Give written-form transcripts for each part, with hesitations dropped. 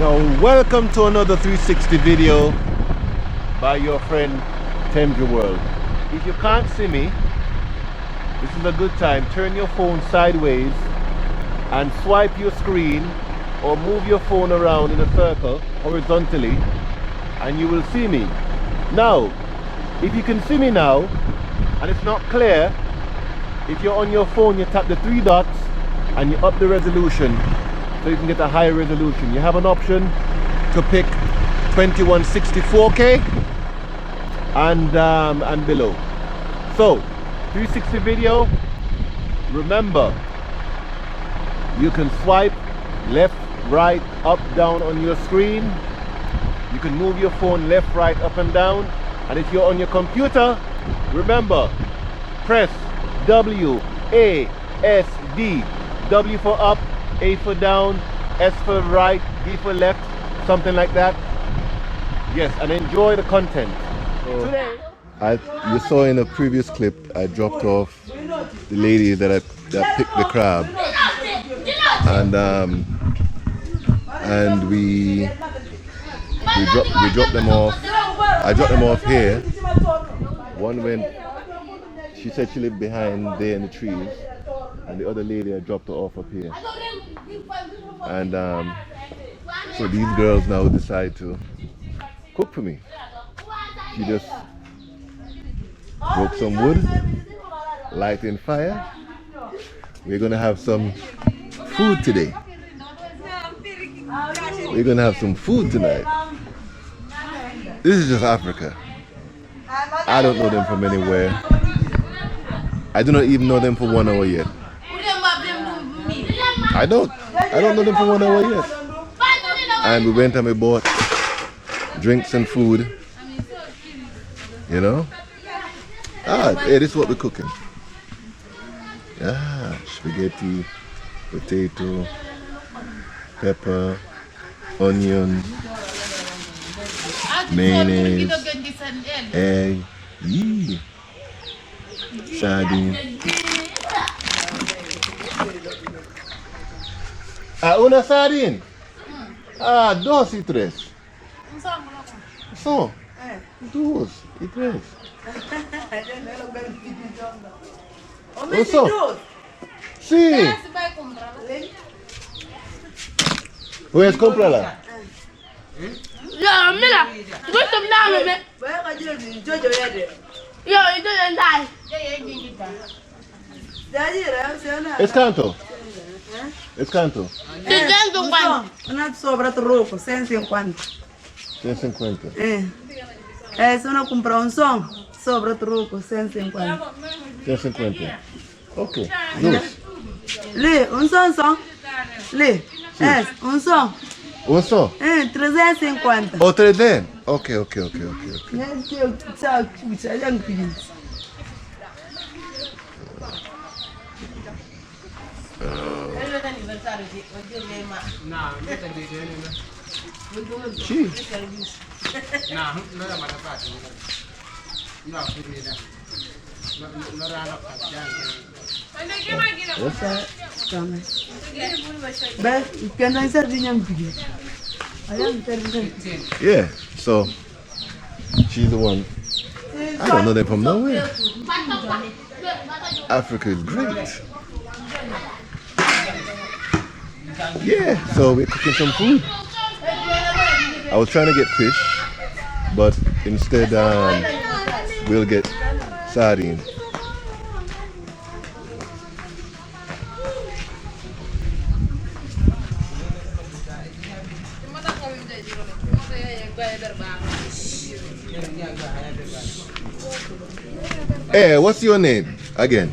Now welcome to another 360 video by your friend Tendra World. If you can't see me, this is a good time. Turn your phone sideways and swipe your screen or move your phone around in a circle horizontally and you will see me. Now, if you can see me now and it's not clear, if you're on your phone you tap the three dots and you up the resolution so you can get a higher resolution. You have an option to pick 2164K and below. So 360 video, remember you can swipe left, right, up, down on your screen. You can move your phone left, right, up and down. And if you're on your computer, remember press W, A, S, D. W for up, A for down, S for right, D for left, something like that. Yes, and enjoy the content. So today, you saw in a previous clip, I dropped off the lady that picked the crab, and we dropped them off. I dropped them off here. One went. She said she lived behind there in the trees, and the other lady I dropped her off up here. And so these girls now decide to cook for me. She just broke some wood, lighting fire. We're gonna have some food today. We're gonna have some food tonight. This is just Africa. I don't know them from anywhere. I do not even know them for 1 hour yet. I don't know them for 1 hour yet. And we went and we bought drinks and food. You know? Hey, this is what we're cooking. Spaghetti, potato, pepper, onion, mayonnaise, egg, sardine. Una sardine? Dos y tres. Dos y tres. Oso. Sí. Puedes comprarla. Ya, mira, tú estás hablando, ¿me? Yo, Es canto. Es canto. 150. Una sobra troco, 150. 150. Se uno compra un son, sobra troco, 150. 150. Ok. Dos. Lê, un son. Lê, un son. Oso. 350. O 300. Ok. Sì. Yeah, so she's the one. I don't know them from nowhere. Africa is great. Yeah, so we're cooking some food. I was trying to get fish, but instead we'll get sardine. Hey, what's your name again?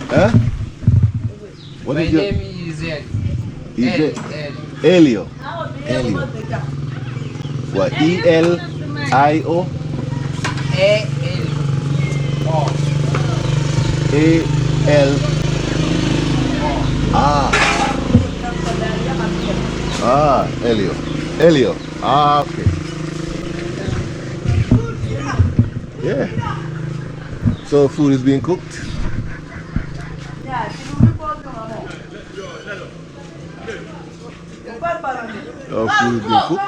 Huh? What is your name? Is Elio. Elio. What? E-L-I-O? A-L. Elio. Elio. Okay. Yeah. So food is being cooked. Our food is being cooked.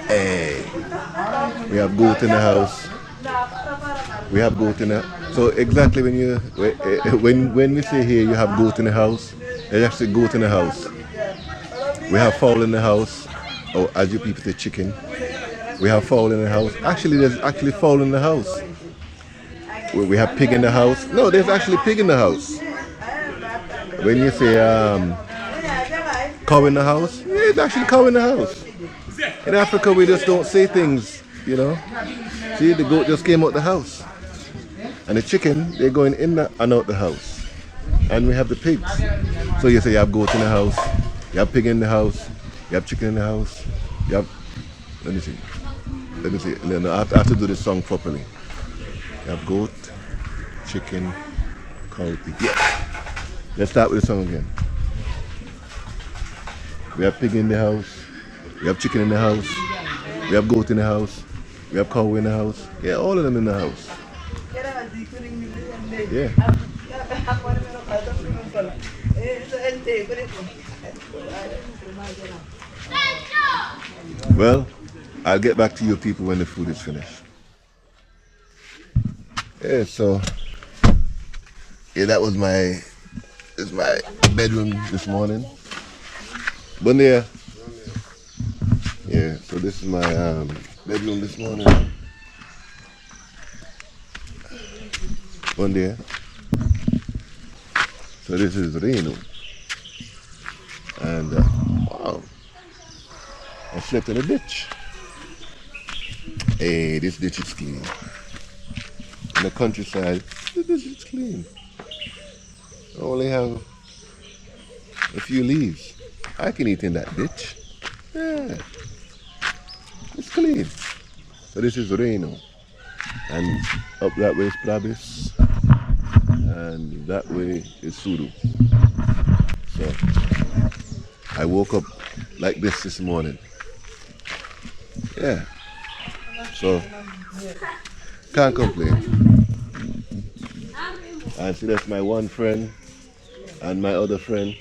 Hey, we have goat in the house. We have goat in the so exactly when we say here you have goat in the house, there's actually goat in the house. We have fowl in the house, or as you people say chicken. We have fowl in the house. Actually, there's actually fowl in the house. We have pig in the house. No, there's actually pig in the house. When you say cow in the house, yeah, it's actually cow in the house. In Africa, we just don't say things, you know. See, the goat just came out the house. And the chicken, they're going in and out the house. And we have the pigs. So you say you have goat in the house, you have pig in the house, you have chicken in the house, you have, let me see. No, I have to do this song properly. You have goat, chicken, cow, pig. Yeah. Let's start with the song again. We have pig in the house, we have chicken in the house, we have goat in the house, we have cow in the house. Yeah, all of them in the house. Yeah. Well, I'll get back to you people when the food is finished. Yeah, so yeah, this is my bedroom this morning. Bon dia. Yeah, so this is my bedroom this morning. Bon dia. So this is Renno. And wow, I slept in a ditch. Hey, this ditch is clean. In the countryside, this ditch is clean. I only have a few leaves. I can eat in that ditch. Yeah, it's clean. So this is Renno. And up that way is Plabis. And that way is Suru. So I woke up like this morning. Yeah. So can't complain. And see, that's my one friend and my other friend.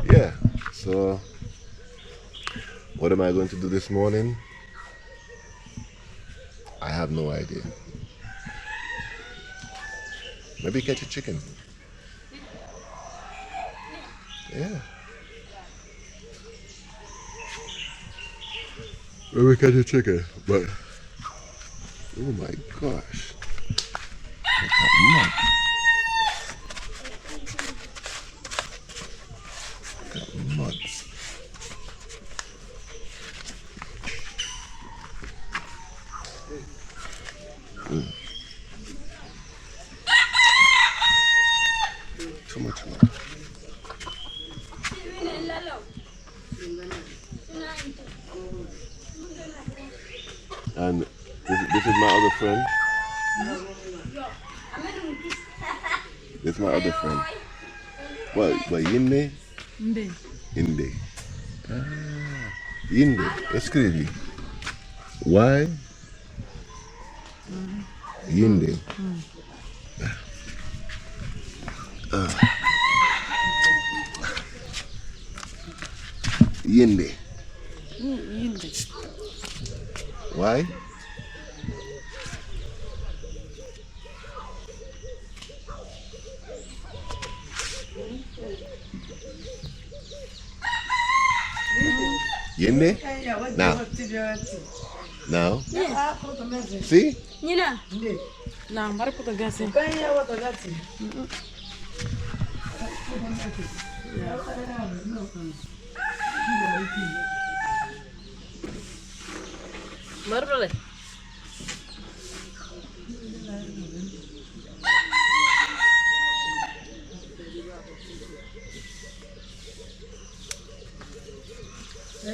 Yeah. So what am I going to do this morning? I have no idea. Maybe catch a chicken. Yeah. Maybe catch a chicken, but oh my gosh. Look at mud. Look at mud. Too much mud. And this is my other friend. This is my other friend. What Yinde? Inde. Yinde. Escrevi. Why? Yinde. Yinde. Why? Yende? Now. Now? See? Nina. Nah, mari puto gasi. Mari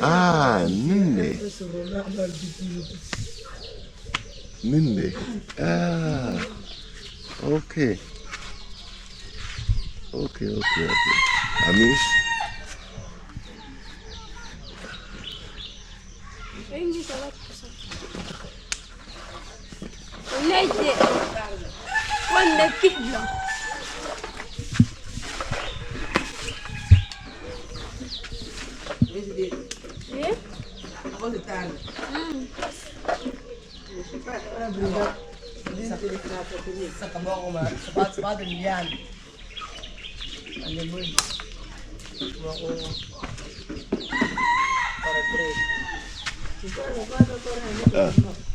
Ah, Ninde. Ninde. Ah, okay. Okay. Amis. Leite. Quando è piccolo. Sì?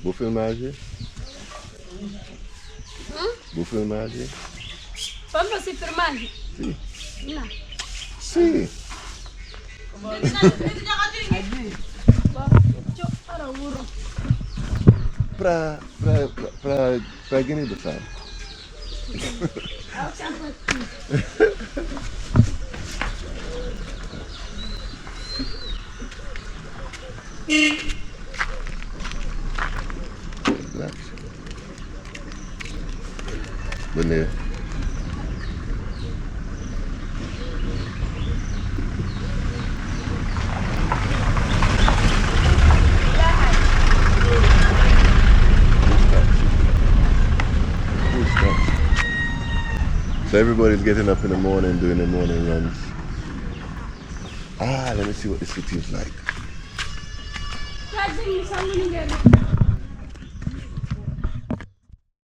Vou filmar aqui. Vou filmar aqui. Vamos se fermar. Sim. Não. Sim. Para o burro. Pra Guinea-Bissau. Relax. Bener. So everybody's getting up in the morning, doing their morning runs. Let me see what the city is like. Guys,